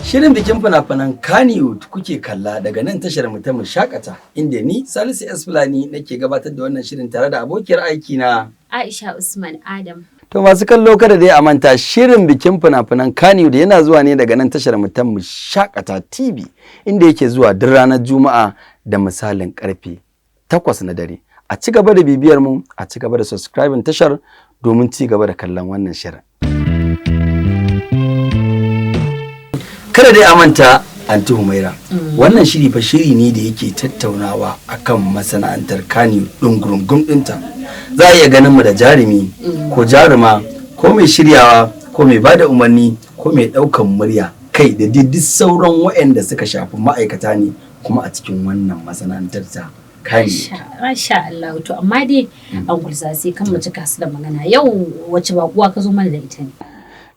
Shirin bikin fina-finan Kannywood kuke kalla daga nan tashar mu ta Shakata, inda ni Salisu S Fulani nake gabatar da wannan shirin tare da abokiyar aiki na Aisha Usman Adam. To masu kallo kada dai a manta shirin bikin fina-finan Kannywood yana zuwa ne daga nan tashar mu ta Shakata TV, inda yake zuwa duk ranar Juma'a da misalin karfe 8 na dare. A ci gaba da bibiyar mu, a ci gaba da subscribing tashar domin ci gaba da kallon wannan shirin. Kada dai a manta Anti Humaira. Wannan shiri fa shiri ne da yake tattaunawa akan masana'antar Kannywood ɗungurungun ɗinta. Za a iya ganin mu da jarumi ko jaruma ko mai shiryawa ko mai bada umarni ko mai ɗaukan murya kai da duk sauran waɗanda suka shafi ma'aikata ne kuma a cikin wannan masana'antar ta Kannywood. Masha Allah, to amma dai an gulza sai kan mu cika su da magana. Yau wace bakuwa ka zo mana da ita ne?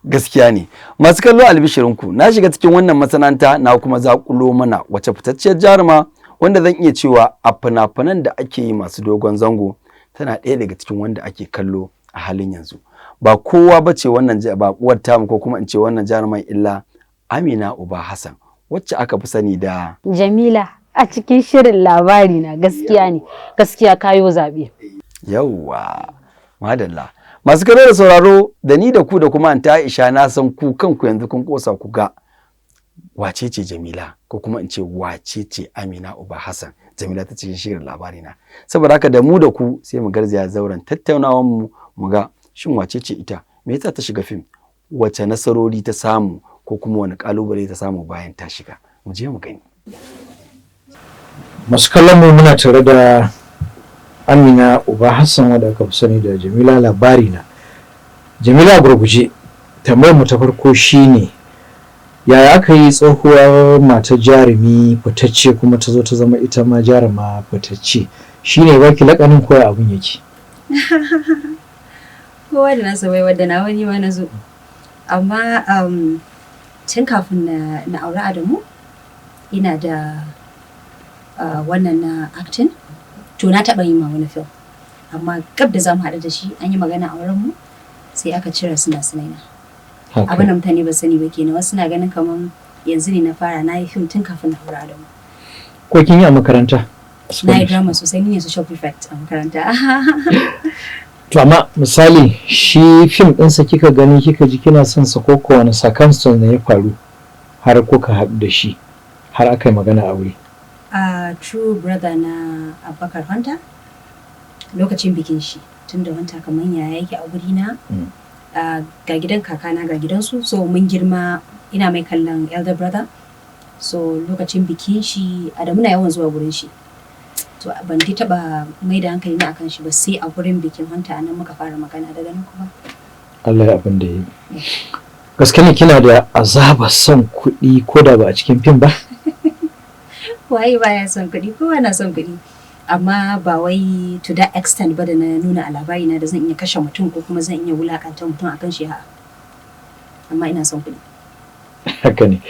Gaskiya ne. Masu kallo albishirinku, na shiga cikin wannan masana'anta na kuma zakulo mana wace fitacciyar jaruma wanda zan iya cewa a fina-finan da ake yi masu dogon zango tana ɗaya daga cikin wanda ake kallo a halin yanzu. Ba kowa ba ce wannan bakuwar tamu ko kuma in ce wannan jaruman illa Amina Uba Hassan, wacce aka fi sani da Jamila a cikin shirin Labarina. Gaskiya ne, gaskiya kayo zaɓe. Yawwa, madalla. Masu kallo da sauraro da ni da ku da kuma Anta Aisha, na san ku kanku yanzu kun kosa ku ga wace ce Jamila ko kuma in ce wace ce Amina Uba Hassan, Jamila ta cikin shirin Labarina. Saboda haka da mu da ku sai mu garzaya zauren tattaunawan mu ga shin wace ce ita, me yasa ta shiga fim, wace nasarori ta samu ko kuma wani kalubale ta samu bayan ta shiga. Mu je mu gani. Masu kallon mu muna tare da Amina Uba Hassan wadda aka fi sani da Jamila Labarina. Jamila gurguje, tambayar mu ta farko shine yaya aka yi tsohuwar mata jarumi fitacce kuma ta zo ta zama ita ma jaruma fitacce, shine baki lakanin koya abun yake? Kowa da nasa bai wadda na wani ma na zo. Amma tun kafin na aure Adamu ina da wannan na acting. To na taɓa yin ma wani fim, amma gab da za mu haɗu da shi an yi magana a wurin mu sai aka cire suna-sunai na. Abin da mutane ba sani ba kenan, wasu na ganin kamar yanzu ne na fara na yi fim tun kafin na aure Adamu. Ko kin yi a makaranta? Na yi drama sosai, ni ne social prefect a makaranta. To amma misali shi fim ɗinsa kika gani kika ji kina son sa ko wani circumstance ne ya faru har kuka haɗu da shi har aka yi magana aure? True brother na Abubakar Fanta lokacin bikin shi, tun da wanta kamar yaya yake a guri na ga gidan kakana ga gidansu, so mun girma ina mai kallon elder brother. So lokacin bikin shi Adamu na yawan zuwa gurin shi, to ban ji taba mai da hankali na akan shi ba sai a gurin bikin Fanta anan muka fara magana, daga nan kuma Allah ya abin da yi. Gaskiya ne kina da azaba son kuɗi ko da ba a cikin fim ba? Waye baya son kuɗi, kowa na son kuɗi, amma ba wai to that extent ba da na nuna a Labarina da zan iya kashe mutum ko kuma zan iya wulakanta mutum akan shi, amma ina son kuɗi. Haka ne.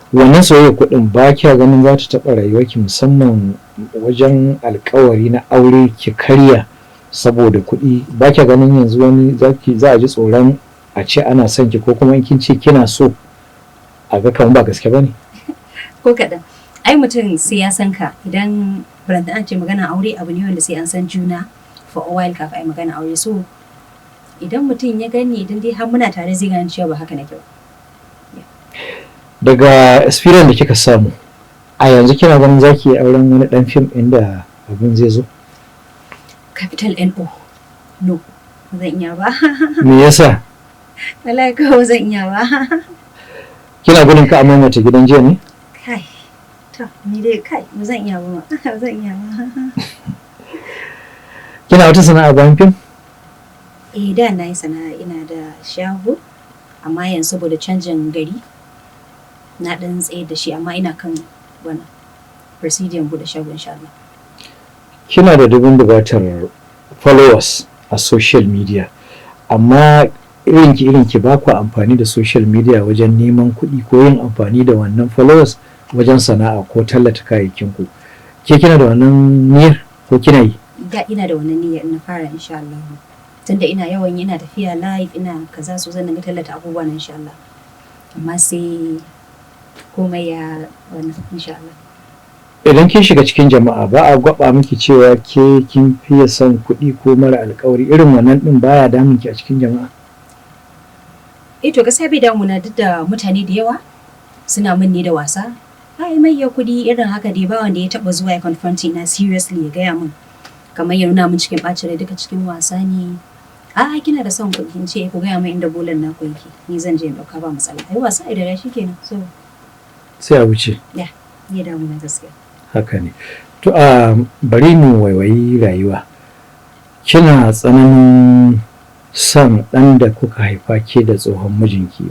Wannan soyayya kuɗin ba kya ganin za ta taɓa rayuwarki musamman wajen alkawari na aure ki karya saboda kuɗi? Ba kya ganin yanzu wani za a ji tsoron a ce ana son ki ko kuma in kin ce kina so a ga kamar ba gaske ba ne? Ko kaɗan. Ai mutum sai ya san ka, idan baranta an ce magana aure abu ne wanda sai an san juna for a while kafin ai magana aure. So idan mutum ya gani idan dai har muna tare zai gane cewa ba haka nake ba. Daga experience da kika samu a yanzu kina ganin zaki yi auren wani dan fim inda abin zai zo? Capital NO. No, zan iya ba. Me yasa? Wallahi ko zan iya ba. Kina gudun ka amma mata gidan jiya ne? Kai. Ni dai kai ba zan iya ba. Zan iya ba. Kina wata sana'a bayan fim? Da na yi sana'a, ina da shago, amma yanzu saboda canjin gari na dan tsaye da shi, amma ina kan wannan procedure bude shago insha Allah. Kina da dubin buƙatar followers a social media, amma irinki ba ku amfani da social media wajen neman kuɗi ko yin amfani da wannan followers wajen sana'a ko tallata kayayyakinku. Ke kina da wannan niyyar ko kina yi? Da ina da wannan niyyar na fara insha Allah. Tunda ina yawan ina tafiya live ina kaza so zan dinga tallata abubuwa na insha Allah. Amma sai komai ya wannan insha Allah. Idan kin shiga cikin jama'a ba a gwaba miki cewa ke kin fiye son kuɗi ko mara alƙawari, irin wannan din baya damun ki a cikin jama'a? To gaskiya bai damuna, duk da mutane da yawa suna min ne da wasa. Ai mai ya kuɗi irin haka dai, ba wanda ya taba zuwa ya confronting na seriously ya gaya min kamar ya nuna min cikin ɓacin rai, duka cikin wasa ne. Kina da son kuɗi, in ce ku gaya min inda bolan naku yake, ni zan je in ɗauka ba matsala. Ai wasa ai da shi kenan, so sai a wuce. ya damuna gaskiya. Haka ne. To bari mu waiwayi rayuwa. Kina tsananin son ɗan da kuka haifa ke da tsohon mijinki,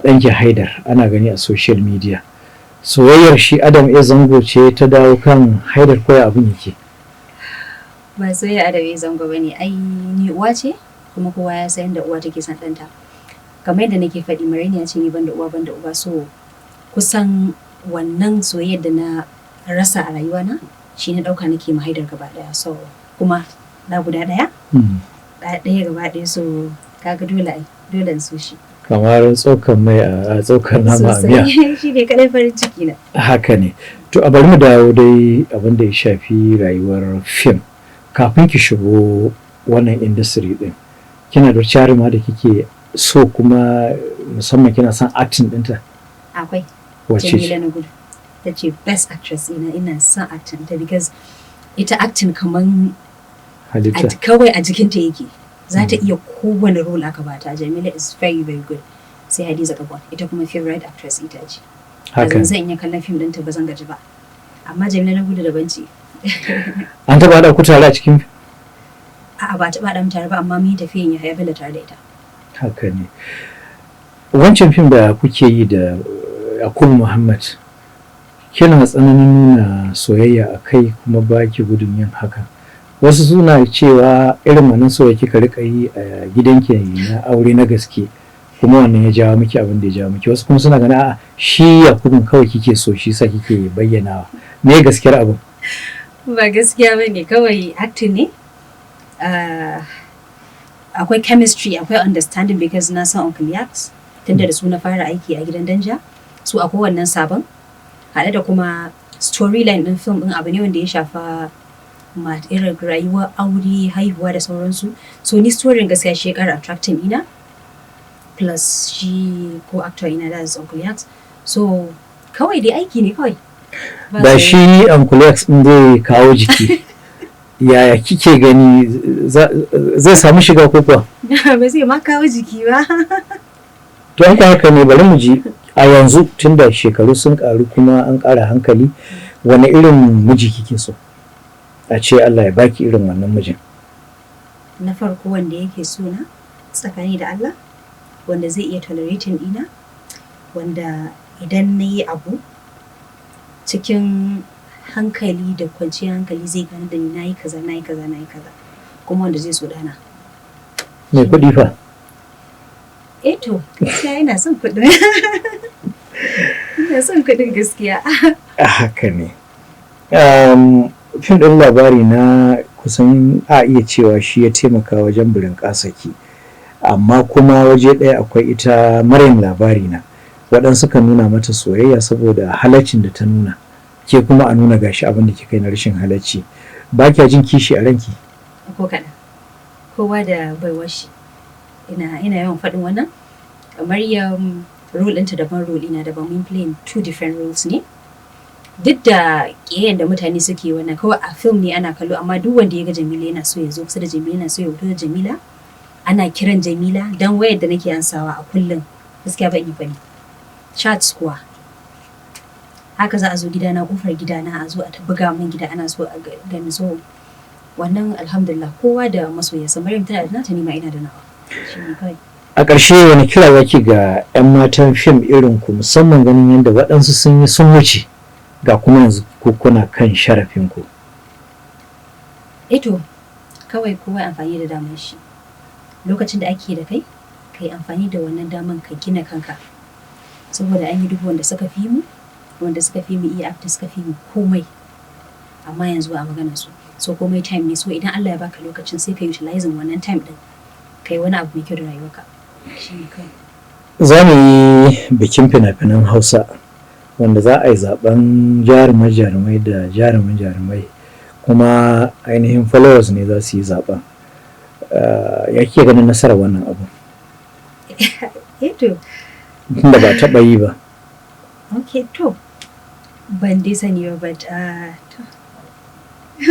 ɗanki Haidar, ana gani a social media. Soyayyar shi Adam A Zango ce ta dawo kan Haidar, koya abin yake? Ba soyayya Adam A Zango bane, ai ni uwa ce, kuma kowa ya san da uwa take son ɗanta. Kamar yadda nake faɗi, Marina ce ni banda uwa banda uba, so kusan wannan soyayyar da na rasa a rayuwana shi na ɗauka nake ma Haidar gaba ɗaya. So kuma na guda ɗaya ɗaya gaba ɗaya, so kaga dole in so shi. Kamar tsokan mai a tsokar nama a miya. Shi ne kaɗai farin ciki na. Haka ne. To a bari mu dawo dai abin da ya shafi rayuwar fim. Kafin ki shigo wannan industry din, kina da jaruma da kike so kuma musamman kina son acting ɗinta? Akwai. Wace Jamila na gudu. Ta ce best actress ina son acting ta, because ita acting kaman halitta kawai a jikinta yake. Za ta iya kowane role aka bata. Jamila is very very good. Sai Hadiza Gabon, ita kuma favorite actress ita ce. haka. Zan iya kallon fim ɗinta ba zan gaji ba. Amma Jamila na gudu daban ce. An taɓa haɗa ku tare a cikin? A'a ba taɓa haɗa mu tare ba, amma mun yi tafiyan ya haya tare da ita. Haka ne. Wancan fim da kuke yi da Yakubu Muhammad, kina tsananin nuna soyayya a kai kuma ba ki gudun yin haka. Wasu suna cewa irin wannan soyayya kika rika yi a gidanki na aure na gaske, kuma wannan ya jawo miki abin da ya jawo miki. Wasu kuma suna ganin a'a shi Yakubu kawai kike so, shi sa kike bayyanawa. Me gaskiyar abin? Ba gaskiya bane, kawai acting ne. Akwai chemistry, akwai understanding, because na san Uncle Yax tunda da su na fara aiki a gidan Danja, su akwai wannan sabon haɗe da kuma storyline ɗin film ɗin abu ne wanda ya shafa irin rayuwar aure, haihuwa da sauransu. So ni storyin gaskiya shi ya ƙara attracting ina, plus shi ko actor ina, da Uncle Yax. So kawai dai aiki ne kawai. Da shi Uncle Yax ɗin zai kawo jiki. Yaya kike gani zai samu shiga ko kuwa? Ba zai ma kawo jiki ba. To haka ne, bari mu ji a yanzu tunda shekaru sun karu kuma an ƙara hankali, wani irin miji kike so? A ce Allah ya baki irin wannan mijin. Na farko wanda yake so na tsakani da Allah, wanda zai iya tolerating ɗina, wanda idan na yi abu cikin hankali da kwanciyar hankali zai gane da ni na yi kaza, kuma wanda zai so dana. Mai kuɗi fa? To gaskiya ina son kuɗin. Ina son kuɗin gaskiya. Haka ne. Fim ɗin Labarina kusan a iya cewa shi ya taimaka wajen burin ƙasaki, amma kuma waje ɗaya akwai ita Maryam Labarina, waɗansu kan nuna mata soyayya saboda halaccin da ta nuna, ke kuma a nuna gashi abin da kika yi na rashin halacci. Ba kya jin kishi a ranki? Ko kaɗan. Kowa da baiwar shi. Ina yawan faɗin wannan. Maryam role ɗinta daban, role ina daban, mun playing two different roles ne. Duk da ƙiyayen da mutane suke wannan kawai a film ne ana kallo, amma duk wanda ya ga Jamila yana so ya zo kusa da Jamila, yana so ya hoto da Jamila, ana kiran Jamila, dan wayar da nake ansawa a kullum gaskiya ban yi bane. Chats kuwa haka za a zo gidana, kofar gidana a zo a buga min gida, ana so a gani. So wannan alhamdulillah kowa da masoyarsa. Maryam tana da nata, ni ma ina da nawa. Shi ne kawai. A ƙarshe wani kira zaki ga 'yan matan fim irin ku, musamman ganin yadda waɗansu sun yi sun wuce ga kuma yanzu ko kuna kan sharafin ku? To kawai kowa amfani da damar shi. Lokacin da ake da kai amfani da wannan daman ka gina kanka, saboda an yi duk wanda suka fi mu iya acting, suka fi mu komai, amma yanzu a magana su. So komai time ne, so idan Allah ya baka lokacin sai ka utilizing wannan time din kai wani abu mai kyau da rayuwarka. Shi ne kai. Za mu yi akwai bikin fina-finan Hausa wanda za a yi zaben jarumai da jarumai kuma ainihin followers ne za su yi zaben. Ya ke ganin nasarar wannan abu? To Tunda ba taɓa yi ba. okay, to ban dai sani ba, but to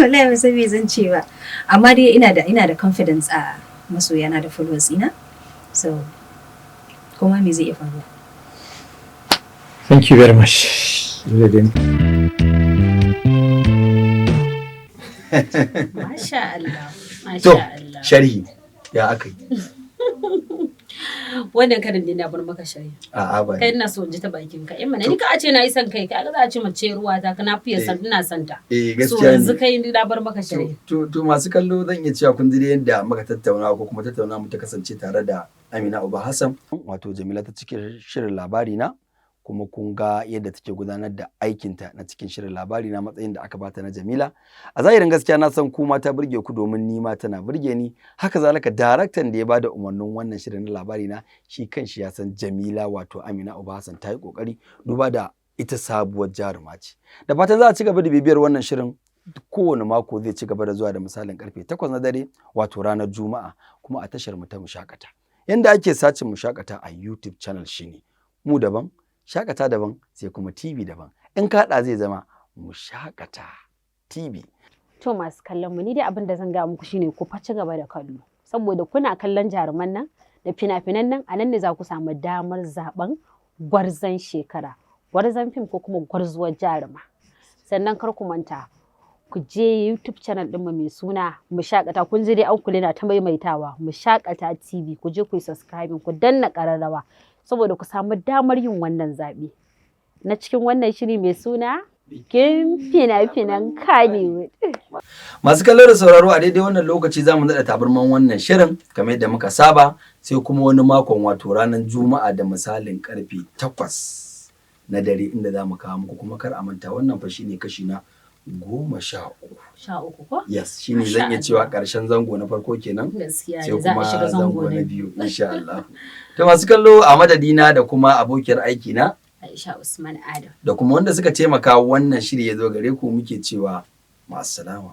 wallahi ba san me zan ce ba, amma dai ina da confidence a masoyana da followers ina, so kuma me zai iya faruwa. Thank you very much. Masha Allah. To, Masha Allah. sharhi ya aka yi. Wannan karin dai na bar maka shari. A'a ba. Kai ina so in ji ta bakin ka. In mana ni ka ce na yi son kai, ka ga za a ce mace ruwa ta kana fiye san ina son ta. So Gaskiya yanzu ne. kai ni na bar maka shari. To masu kallo zan iya cewa kun ji yadda muka tattauna ko kuma tattauna mu ta kasance tare da Amina Uba Hassan, wato Jamila ta cikin shirin labari na, kuma kun ga yadda take gudanar da aikinta na cikin shirin labari na matsayin da aka bata na Jamila. A zahirin gaskiya na san ku ma ta burge ku domin ni ma tana burge ni. Haka zalika daraktan da ya bada umarnin wannan shirin na labari na shi kanshi ya san Jamila wato Amina Uba Hassan ta yi kokari duba da ita sabuwar jaruma ce. Da fatan za a ci gaba da bibiyar wannan shirin kowane mako zai ci gaba da zuwa da misalin karfe 8 na dare wato ranar Juma'a kuma a tashar mu ta Mushakata. Yanda ake sacin Mushakata a YouTube channel shine mu daban Shakata daban sai kuma TV daban. In ka haɗa zai zama Mushakata TV. To masu kallon mu ni dai abin da zan ga muku shine ku fa ci gaba da kallo. Saboda kuna kallon jaruman nan da fina-finan nan a nan ne za ku samu damar zaben gwarzon shekara, gwarzon fim ko kuma gwarzuwar jaruma. Sannan kar ku manta ku je YouTube channel ɗinmu mai suna Mushakata, kun ji dai an kula na ta maimaitawa Mushakata TV, ku je ku yi subscribing ku danna ƙararrawa saboda ku samu damar yin wannan zaɓe na cikin wannan shiri mai suna bikin fina-finan Kannywood. Masu kallo da sauraro a daidai wannan lokaci za mu naɗa tabarman wannan shirin kamar yadda muka saba, sai kuma wani makon wato ranar Juma'a da misalin karfe 8 na dare inda za mu kawo muku, kuma kar a manta wannan fa shine kashi na 13. 13 ko? Yes, shine zan iya cewa ƙarshen zango na farko kenan. Gaskiya Sai ne, za a kuma shiga zango na biyu insha Allah. To masu kallo a madadina da kuma abokiyar aiki na Aisha Usman Adam. da kuma wanda suka taimaka wannan shiri ya zo gare ku muke cewa ma'assalama.